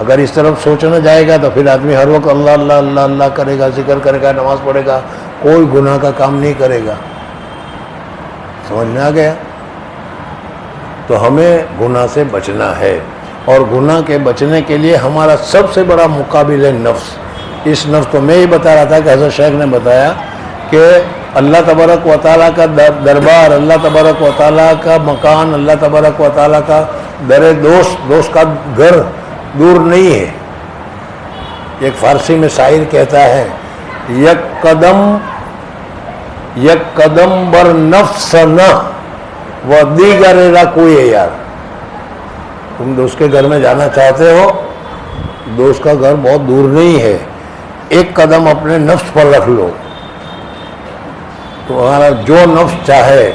اگر اس طرف سوچنا جائے گا تو پھر آدمی ہر وقت اللہ اللہ اللہ اللہ کرے گا، ذکر کرے گا، نماز پڑھے گا، کوئی گناہ کا کام نہیں کرے گا. سمجھ میں آ گیا؟ تو ہمیں گناہ سے بچنا ہے، اور گناہ کے بچنے کے لیے ہمارا سب سے بڑا مقابل ہے نفس. اس نفس تو میں ہی بتا رہا تھا کہ حضرت شیخ نے بتایا کہ اللہ تبارک و تعالیٰ کا دربار، اللہ تبارک و تعالیٰ کا مکان، اللہ تبارک و تعالیٰ کا در دوست کا گھر دور نہیں ہے. ایک فارسی میں شاعر کہتا ہے یک قدم بر نفس نہ و دیگر را کوئی ہے. یار تم دوست کے گھر میں جانا چاہتے ہو، دوست کا گھر بہت دور نہیں ہے، ایک قدم اپنے نفس پر رکھ لو تو ہمارا جو نفس چاہے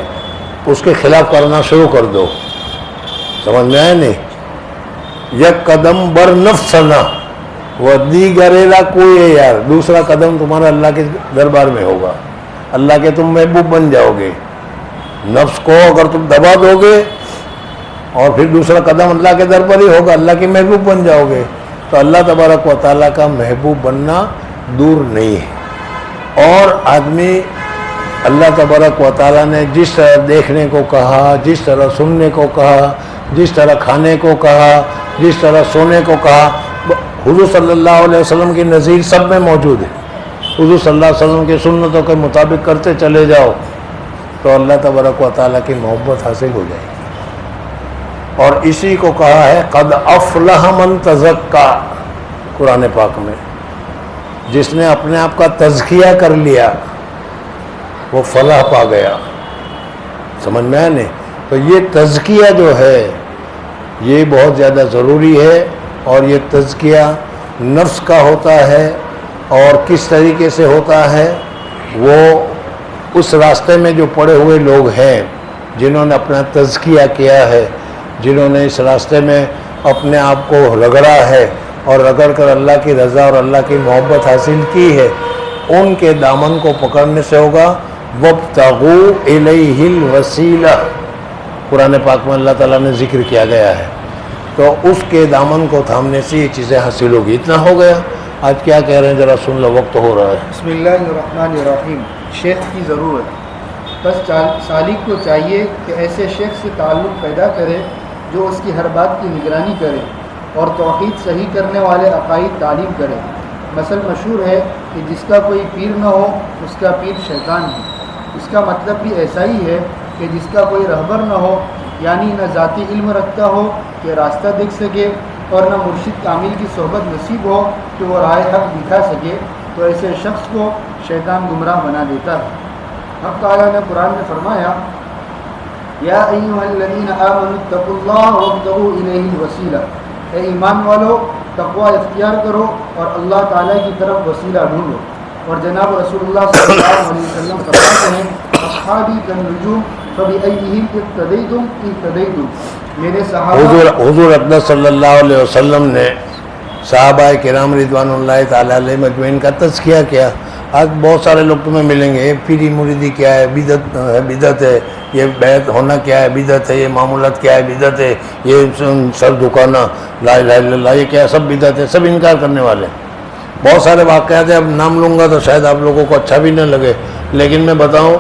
اس کے خلاف کرنا شروع کر دو. سمجھ میں آئے نہیں؟ یک قدم بر نفس نہ و دیگر را کوئی ہے. یار دوسرا قدم تمہارا اللہ کے دربار میں ہوگا، اللہ کے تم محبوب بن جاؤ گے. نفس کو اگر تم دبا دو گے اور پھر دوسرا قدم اللہ کے در پر ہی ہوگا، اللہ کے محبوب بن جاؤ گے. تو اللہ تبارک و تعالیٰ کا محبوب بننا دور نہیں ہے. اور آدمی اللہ تبارک و تعالیٰ نے جس طرح دیکھنے کو کہا، جس طرح سننے کو کہا، جس طرح کھانے کو کہا، جس طرح سونے کو کہا، حضور صلی اللہ علیہ وسلم کی نظیر سب میں موجود ہے. حضور صلی اللہ علیہ وسلم کی سنتوں کے مطابق کرتے چلے جاؤ تو اللہ تبارک و تعالیٰ کی محبت حاصل ہو جائے گی. اور اسی کو کہا ہے قد افلح من تزکا قرآن پاک میں، جس نے اپنے آپ کا تزکیہ کر لیا وہ فلاح پا گیا. سمجھ میں آیا نہیں؟ تو یہ تزکیہ جو ہے یہ بہت زیادہ ضروری ہے، اور یہ تزکیہ نفس کا ہوتا ہے. اور کس طریقے سے ہوتا ہے؟ وہ اس راستے میں جو پڑے ہوئے لوگ ہیں جنہوں نے اپنا تزکیہ کیا ہے، جنہوں نے اس راستے میں اپنے آپ کو رگڑا ہے، اور رگڑ کر اللہ کی رضا اور اللہ کی محبت حاصل کی ہے، ان کے دامن کو پکڑنے سے ہوگا۔ وَابْتَغُوا إِلَيْهِ الْوَسِيلَةَ، قرآن پاک میں اللہ تعالیٰ نے ذکر کیا گیا ہے، تو اس کے دامن کو تھامنے سے یہ چیزیں حاصل ہوگی۔ اتنا ہو گیا، آج کیا کہہ رہے ہیں ذرا سن لو، وقت ہو رہا ہے۔ بسم اللہ الرحمن الرحیم۔ شیخ کی ضرورت، بس سالک کو چاہیے کہ ایسے شیخ سے تعلق پیدا کرے جو اس کی ہر بات کی نگرانی کرے اور توحید صحیح کرنے والے عقائد تعلیم کرے۔ مثل مشہور ہے کہ جس کا کوئی پیر نہ ہو اس کا پیر شیطان ہے۔ اس کا مطلب بھی ایسا ہی ہے کہ جس کا کوئی رہبر نہ ہو، یعنی نہ ذاتی علم رکھتا ہو کہ راستہ دیکھ سکے اور نہ مرشد کامل کی صحبت نصیب ہو کہ وہ راہ حق دکھا سکے، تو ایسے شخص کو شیطان گمراہ بنا دیتا ہے۔ حق تعالیٰ نے قرآن میں فرمایا، یا ایھا الذین آمنوا اتقوا اللہ وابتغوا الیہ الوسیلہ، اے ایمان والو تقوی اختیار کرو اور اللہ تعالیٰ کی طرف وسیلہ ڈھونڈو۔ اور جناب رسول اللہ صلی اللہ علیہ وسلم فرماتے ہیں، اصحابی کالنجوم فبأیہم اقتدیتم اہتدیتم، میرے صحابہ حضور اقدس صلی اللہ علیہ وسلم نے صحابہ کرام رضوان اللہ تعالیٰ علیہ مجمعین کا تذکیہ کیا۔ آج بہت سارے لوگ تمہیں ملیں گے، یہ پیری مریدی کیا ہے، بدعت ہے، یہ بیعت ہونا کیا ہے، بدعت ہے، یہ معمولات کیا ہے، بدعت ہے، یہ سر دکانا لا الہ الا اللہ یہ کیا ہے، سب بدعت ہے، سب انکار کرنے والے۔ بہت سارے واقعات ہیں، اب نام لوں گا تو شاید آپ لوگوں کو اچھا بھی نہ لگے، لیکن میں بتاؤں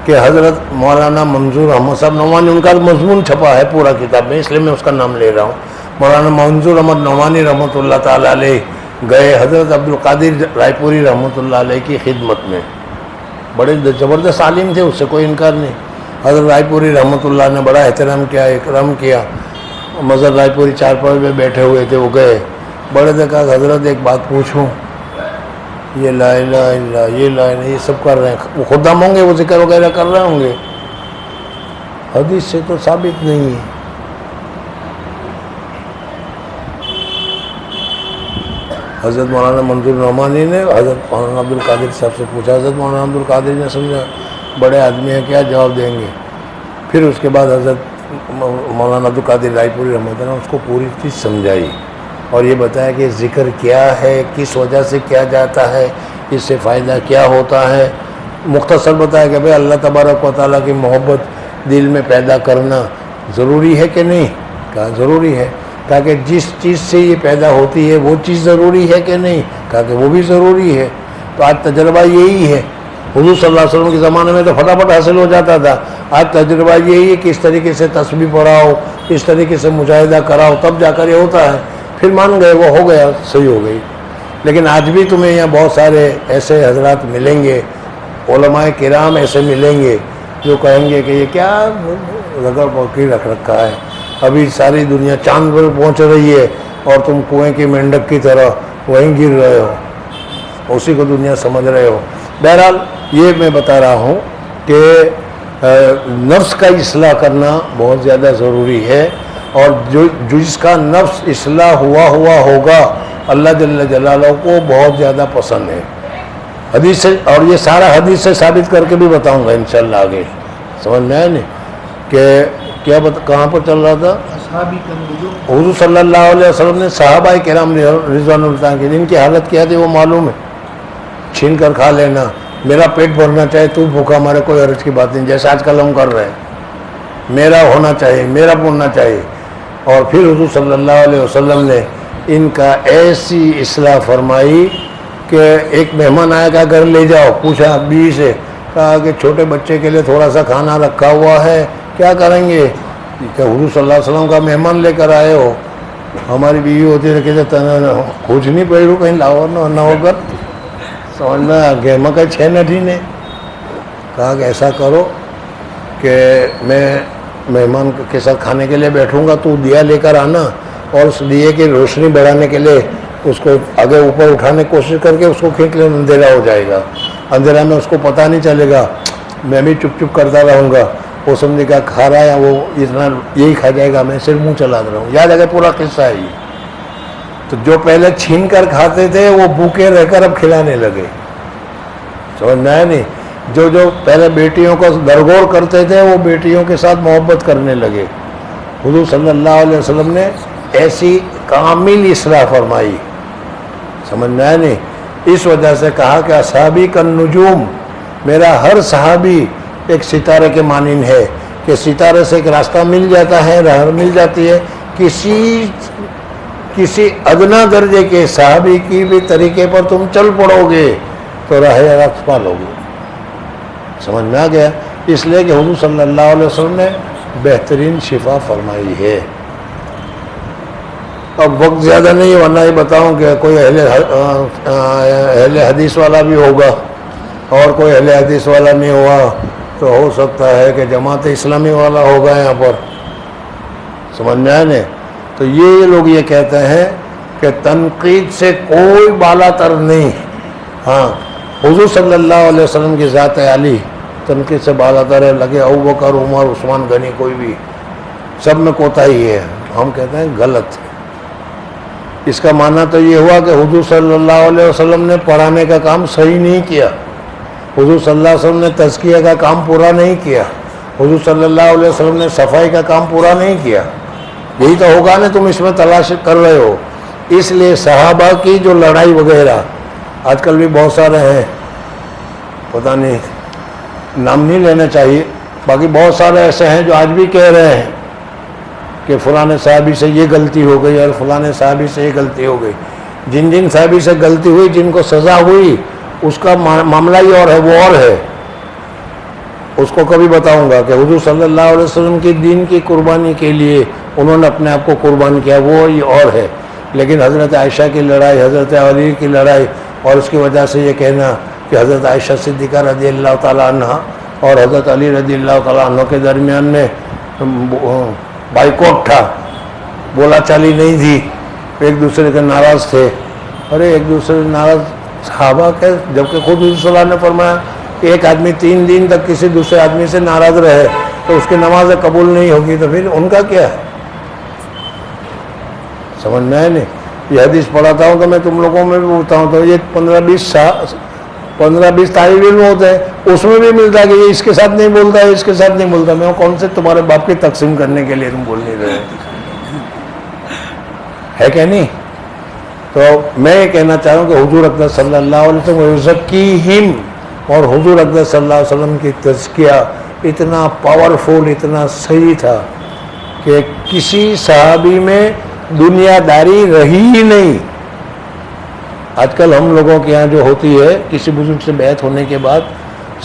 کہ حضرت مولانا منظور احمد صاحب نعمانی، ان کا مضمون چھپا ہے پورا کتاب میں، اس لیے میں اس کا نام لے رہا ہوں۔ مولانا منظور احمد نعمانی رحمۃ اللہ تعالیٰ علیہ گئے حضرت عبد القادر رائے پوری رحمۃ اللہ علیہ کی خدمت میں، بڑے زبردست عالم تھے، اس سے کوئی انکار نہیں۔ حضرت رائے پوری رحمۃ اللہ نے بڑا احترام کیا، اکرام کیا۔ مظہر رائے پوری چارپائی پہ بیٹھے ہوئے تھے، وہ گئے، بڑے نے کہا حضرت ایک بات پوچھوں، یہ لا الہ الا یہ لا الہ یہ سب کر رہے ہیں، وہ خدام ہوں گے، وہ ذکر وغیرہ کر رہے ہوں گے، حدیث سے تو ثابت نہیں ہے۔ حضرت مولانا منظور نعمانی نے حضرت مولانا عبد القادر صاحب سے پوچھا، حضرت مولانا عبد القادر نے سمجھا بڑے آدمی ہیں، کیا جواب دیں گے۔ پھر اس کے بعد حضرت مولانا عبد القادر رائے پوری رحمۃ اللہ نے اس کو پوری چیز سمجھائی اور یہ بتایا کہ ذکر کیا ہے، کس وجہ سے کیا جاتا ہے، اس سے فائدہ کیا ہوتا ہے۔ مختصر بتایا کہ بھئی اللہ تبارک و تعالیٰ کی محبت دل میں پیدا کرنا ضروری ہے کہ نہیں؟ کہا ضروری ہے۔ کہا کہ جس چیز سے یہ پیدا ہوتی ہے وہ چیز ضروری ہے کہ نہیں؟ کہا کہ وہ بھی ضروری ہے۔ تو آج تجربہ یہی ہے، حضور صلی اللہ علیہ وسلم کے زمانے میں تو فٹافٹ حاصل ہو جاتا تھا، آج تجربہ یہی ہے کہ اس طریقے سے تسبیح پڑھاؤ، اس طریقے سے مجاہدہ کراؤ، تب جا کر یہ ہوتا ہے۔ پھر مان گئے، وہ ہو گیا، صحیح ہو گئی۔ لیکن آج بھی تمہیں یہاں بہت سارے ایسے حضرات ملیں گے، علماء کرام ایسے ملیں گے جو کہیں گے کہ یہ کیا رگڑ پکڑی رکھ رکھا ہے، ابھی ساری دنیا چاند پر پہنچ رہی ہے اور تم کنویں کی مینڈک کی طرح وہیں گر رہے ہو، اسی کو دنیا سمجھ رہے ہو۔ بہرحال یہ میں بتا رہا ہوں کہ نفس کا اصلاح کرنا بہت زیادہ ضروری ہے، اور جس کا نفس اصلاح ہوا ہوگا اللہ جل جلالہ کو بہت زیادہ پسند ہے۔ حدیث سے، اور یہ سارا حدیث سے ثابت کر کے بھی بتاؤں گا انشاءاللہ آگے، سمجھ میں آیا نہیں کہ کیا کہاں پر چل رہا تھا؟ اصحابی کالنجوم، حضور صلی اللہ علیہ وسلم نے صحابہ کرام رضوان اللہ کی جن کی حالت کیا تھی وہ معلوم ہے، چھین کر کھا لینا، میرا پیٹ بھرنا چاہے تو بھوکا مارے، کوئی حرج کی بات نہیں، جیسے آج کل ہم کر رہے ہیں، میرا ہونا چاہیے، میرا پڑنا چاہیے۔ اور پھر حضور صلی اللہ علیہ وسلم نے ان کا ایسی اصلاح فرمائی کہ ایک مہمان آیا، کہا گھر لے جاؤ، پوچھا بیوی سے، کہا کہ چھوٹے بچے کے لیے تھوڑا سا کھانا رکھا ہوا ہے، کیا کریں گے؟ کہ حضور صلی اللہ علیہ وسلم کا مہمان لے کر آئے ہو، ہماری بیوی ہوتی ہے کہ کچھ نہیں پہلو کہیں لاہور نہ ہو کر سمجھنا گہما کا چھ نٹھی نے کہا کہ ایسا کرو کہ میں مہمان کے ساتھ کھانے کے لیے بیٹھوں گا، تو دیا لے کر آنا، اور اس دیے کی روشنی بڑھانے کے لیے اس کو آگے اوپر اٹھانے کی کوشش کر کے اس کو کھینچ لیں، اندھیرا ہو جائے گا، اندھیرا میں اس کو پتہ نہیں چلے گا، میں بھی چپ چپ کرتا رہوں گا، وہ سمجھے گا کھا رہا ہے، وہ اتنا یہی کھا جائے گا، میں صرف منہ چلا رہا ہوں۔ یاد آ گیا پورا قصہ ہے یہ۔ تو جو پہلے چھین کر کھاتے تھے وہ بھوکے رہ کر اب کھلانے لگے، سمجھنا ہے نہیں؟ جو پہلے بیٹیوں کو درگور کرتے تھے وہ بیٹیوں کے ساتھ محبت کرنے لگے۔ حضور صلی اللہ علیہ وسلم نے ایسی کامل اصلاح فرمائی سمجھ میں آیا نہیں؟ اس وجہ سے کہا کہ اصحابی کا نجوم، میرا ہر صحابی ایک ستارے کے مانند ہے، کہ ستارے سے ایک راستہ مل جاتا ہے، راہ مل جاتی ہے. کسی ادنا درجے کے صحابی کی بھی طریقے پر تم چل پڑو گے تو راہ راست پالو گے. سمجھ میں آ گیا؟ اس لیے کہ حضور صلی اللہ علیہ وسلم نے بہترین شفا فرمائی ہے. اب وقت زیادہ نہیں، ورنہ یہ بتاؤں کہ کوئی اہل حدیث والا بھی ہوگا اور کوئی اہل حدیث والا نہیں ہوا تو ہو سکتا ہے کہ جماعت اسلامی والا ہوگا یہاں پر. سمجھ میں آئے نا؟ تو یہ لوگ یہ کہتے ہیں کہ تنقید سے کوئی بالا تر نہیں. ہاں، حضور صلی اللہ علیہ وسلم کی ذات عالی تنقید سے بالا تر ہے، لگے ابوبکر، عمر، عثمان غنی کوئی بھی، سب میں کوتاہی ہے. ہم کہتے ہیں غلط. اس کا معنی تو یہ ہوا کہ حضور صلی اللہ علیہ وسلم نے پڑھانے کا کام صحیح نہیں کیا، حضور صلی اللہ علیہ وسلم نے تزکیہ کا کام پورا نہیں کیا، حضور صلی اللہ علیہ وسلم نے صفائی کا کام پورا نہیں کیا. یہی تو ہوگا نا، تم اس میں تلاش کر رہے ہو. اس لیے صحابہ کی جو لڑائی وغیرہ آج کل بھی بہت سارے ہیں، پتہ نہیں نام نہیں لینا چاہیے، باقی بہت سارے ایسے ہیں جو آج بھی کہہ رہے ہیں کہ فلاں صحابی سے یہ غلطی ہو گئی اور فلاں صحابی سے یہ غلطی ہو گئی. جن صحابی سے غلطی ہوئی، جن کو سزا ہوئی، اس کا معاملہ ہی اور ہے، وہ اور ہے. اس کو کبھی بتاؤں گا کہ حضور صلی اللہ علیہ وسلم کی دین کی قربانی کے لیے انہوں نے اپنے آپ کو قربان کیا، وہ یہ اور ہے. لیکن حضرت عائشہ کی لڑائی، حضرت علی کی لڑائی، اور اس کی وجہ سے یہ کہنا کہ حضرت عائشہ صدیقہ رضی اللہ تعالیٰ عنہ اور حضرت علی رضی اللہ تعالیٰ عنہ کے درمیان میں بائیکاٹ تھا، بولا چالی نہیں تھی، ایک دوسرے کے ناراض تھے. ارے ایک دوسرے ناراض صحابہ کے، جبکہ خود حضور صلی اللہ علیہ وسلم نے فرمایا کہ ایک آدمی 3 دن تک کسی دوسرے آدمی سے ناراض رہے تو اس کی نماز قبول نہیں ہوگی، تو پھر ان کا کیا ہے؟ سمجھ میں آئے نہیں؟ یہ حدیث پڑھاتا ہوں تو میں تم لوگوں میں بھی بولتا ہوں، تو یہ 15-20 طالب علم ہوتے ہیں، اس میں بھی ملتا ہے کہ یہ اس کے ساتھ نہیں بولتا ہے، اس کے ساتھ نہیں بولتا. میں کون سے تمہارے باپ کی تقسیم کرنے کے لیے تم بول نہیں رہے ہے کہ نہیں؟ تو میں یہ کہنا چاہ رہا ہوں کہ حضور اقدس صلی اللہ علیہ وسلم یزکیہم، اور حضور اقدس صلی اللہ علیہ وسلم کی تزکیہ اتنا پاورفل، اتنا صحیح تھا کہ کسی صحابی میں دنیا داری رہی ہی نہیں. آج کل ہم لوگوں کے یہاں جو ہوتی ہے، کسی بزرگ سے بیعت ہونے کے بعد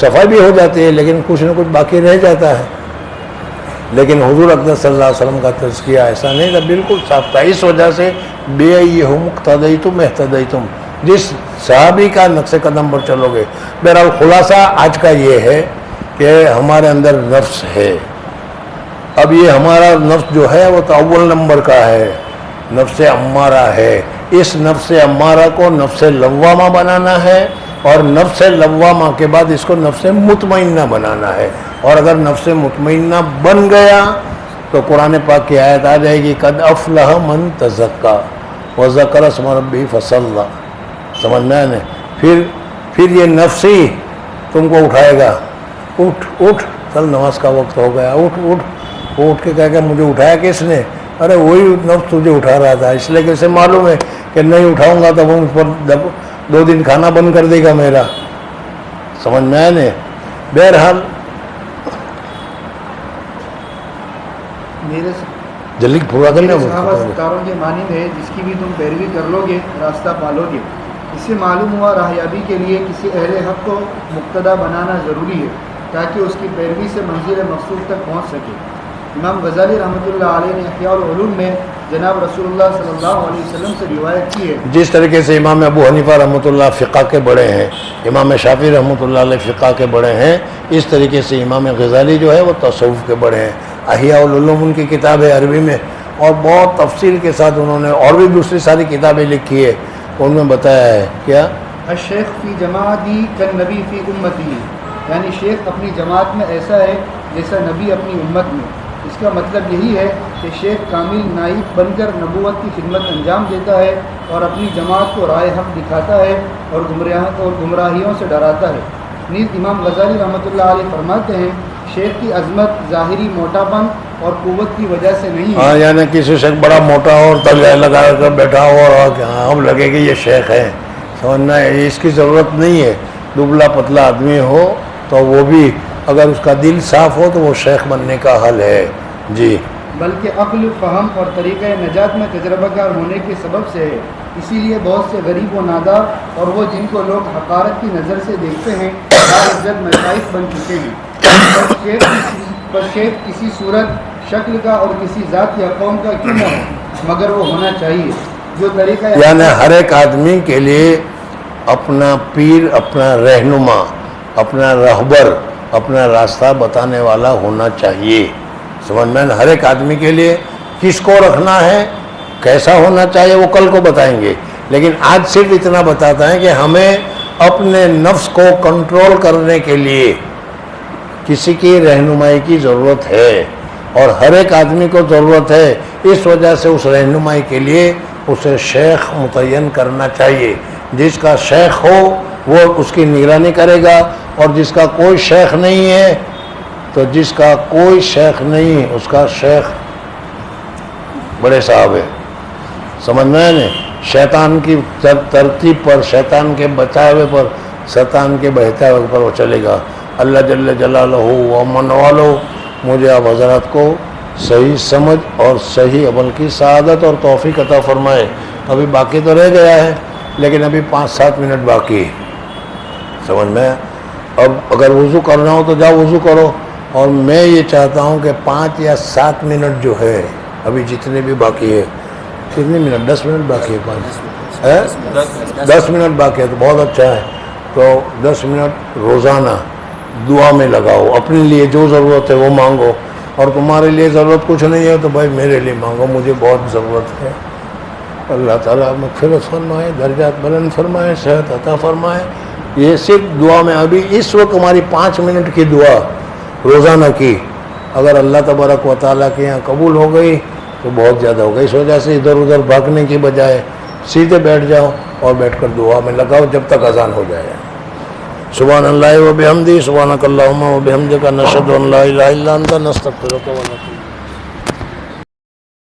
صفائی بھی ہو جاتی ہے لیکن کچھ نہ کچھ باقی رہ جاتا ہے. لیکن حضور اقدس صلی اللہ علیہ وسلم کا تزکیہ ایسا نہیں تھا، بالکل صاف تھا. اس وجہ سے بے ایہم اقتدیتم اہتدیتم، جس صحابی کا نقش قدم پر چلو گے. بہرحال خلاصہ آج کا یہ ہے کہ ہمارے اندر نفس ہے. اب یہ ہمارا نفس جو ہے وہ تو اول نمبر کا ہے، نفس امارہ ہے. اس نفس امارہ کو نفس لوامہ بنانا ہے، اور نفس لوامہ کے بعد اس کو نفس مطمئنہ بنانا ہے. اور اگر نفس مطمئنہ بن گیا تو قرآن پاک کی آیت آ جائے گی، قد افلح من تزکا وذکر اسم ربہ فصلی. سمجھ میں آئے؟ پھر یہ نفسی تم کو اٹھائے گا، اٹھ چل نماز کا وقت ہو گیا، اٹھ کے کہہ کہ مجھے اٹھایا کس نے؟ ارے وہی نفس تجھے اٹھا رہا تھا. اس لیے کہ اسے معلوم ہے کہ نہیں اٹھاؤں گا تو وہ اس پر 2 دن کھانا بند کر دے گا میرا. سمجھ میں آئے نا؟ بہرحال میرے جلدی پورا کرنا ستاروں کے مانند ہے، جس کی بھی تم پیروی کر لو گے راستہ پالو گے. اس سے معلوم ہوا راہیابی کے لیے کسی اہل حق کو مقتدا بنانا ضروری ہے تاکہ اس کی پیروی سے منزل مقصود تک پہنچ سکے. امام غزالی رحمۃ اللہ علیہ نے احیاء العلوم میں جناب رسول اللہ صلی اللہ علیہ وسلم سے روایت کی ہے. جس طریقے سے امام ابو حنیفہ رحمۃ اللہ فقہ کے بڑے ہیں، امام شافعی رحمۃ اللہ علیہ فقہ کے بڑے ہیں، اس طریقے سے امام غزالی جو ہے وہ تصوف کے بڑے ہیں. احیاء العلوم ان کی کتاب ہے عربی میں، اور بہت تفصیل کے ساتھ انہوں نے اور بھی دوسری ساری کتابیں لکھی ہے. ان میں بتایا ہے کیا؟ الشیخ فی جماعتی کالنبی فی امتی، یعنی شیخ اپنی جماعت میں ایسا ہے جیسا نبی اپنی امت میں. اس کا مطلب یہی ہے کہ شیخ کامل نائب بن کر نبوت کی خدمت انجام دیتا ہے اور اپنی جماعت کو راہ حق دکھاتا ہے اور گمراہیوں سے ڈراتا ہے. نیز امام غزالی رحمۃ اللہ علیہ فرماتے ہیں، شیخ کی عظمت ظاہری موٹاپن اور قوت کی وجہ سے نہیں ہے۔ ہاں یعنی کسی شیخ بڑا موٹا اور تلیا لگا کر بیٹھا ہو اور اب لگے کہ یہ شیخ ہے، سمجھنا ہے اس کی ضرورت نہیں ہے۔ دبلا پتلا آدمی ہو تو وہ بھی اگر اس کا دل صاف ہو تو وہ شیخ بننے کا حل ہے۔ جی بلکہ عقل، فہم اور طریقہ نجات میں تجربہ کار ہونے کے سبب سے ہے۔ اسی لیے بہت سے غریب و نادار اور وہ جن کو لوگ حقارت کی نظر سے دیکھتے ہیں عزت مشائخ بن چکے ہیں۔ پر شیخ کسی صورت، شکل کا اور کسی ذات یا قوم کا کیوں نہ ہو، مگر وہ ہونا چاہیے جو طریقہ یعنی ہر ایک آدمی کے لیے اپنا پیر، اپنا رہنما، اپنا رہبر، اپنا راستہ بتانے والا ہونا چاہیے۔ سمجھ میں ہر ایک آدمی کے لیے کس کو رکھنا ہے، کیسا ہونا چاہیے وہ کل کو بتائیں گے، لیکن آج صرف اتنا بتاتا ہے کہ ہمیں اپنے نفس کو کنٹرول کرنے کے لیے کسی کی رہنمائی کی ضرورت ہے، اور ہر ایک آدمی کو ضرورت ہے۔ اس وجہ سے اس رہنمائی کے لیے اسے شیخ متعین کرنا چاہیے۔ جس کا شیخ ہو وہ اس کی نگرانی کرے گا، اور جس کا کوئی شیخ نہیں ہے تو جس کا کوئی شیخ نہیں اس کا شیخ بڑے صاحب ہے۔ سمجھنا ہے نا، شیطان کی ترتیب پر، شیطان کے بچاوے پر، شیطان کے بہتاوے پر وہ چلے گا۔ اللہ جل جلالہ و من والو مجھے آپ حضرات کو صحیح سمجھ اور صحیح عمل کی سعادت اور توفیق عطا فرمائے۔ ابھی باقی تو رہ گیا ہے لیکن ابھی 5-7 منٹ باقی ہے، سمجھ میں۔ اب اگر وضو کرنا ہو تو جاؤ وضو کرو، اور میں یہ چاہتا ہوں کہ 5 یا 7 منٹ جو ہے ابھی جتنے بھی باقی ہے، کتنے منٹ، 10 منٹ باقی ہے، 10 منٹ باقی ہے تو بہت اچھا ہے۔ تو 10 منٹ روزانہ دعا میں لگاؤ، اپنے لیے جو ضرورت ہے وہ مانگو، اور تمہارے لیے ضرورت کچھ نہیں ہے تو بھائی میرے لیے مانگو، مجھے بہت ضرورت ہے۔ اللہ تعالیٰ مغفرت فرمائے، درجات بلند فرمائے، صحت عطا فرمائے۔ یہ صرف دعا میں ابھی اس وقت ہماری 5 منٹ کی دعا روزانہ کی اگر اللہ تبارک و تعالیٰ کے یہاں قبول ہو گئی تو بہت زیادہ ہو گئی۔ اس وجہ سے ادھر ادھر بھاگنے کی بجائے سیدھے بیٹھ جاؤ اور بیٹھ کر دعا میں لگاؤ جب تک اذان ہو جائے۔ سبحان اللہ و بحمدہ، سبحانک اللہم و بحمدک، نشہد ان لا الہ الا انت، نستغفرک و نتوب۔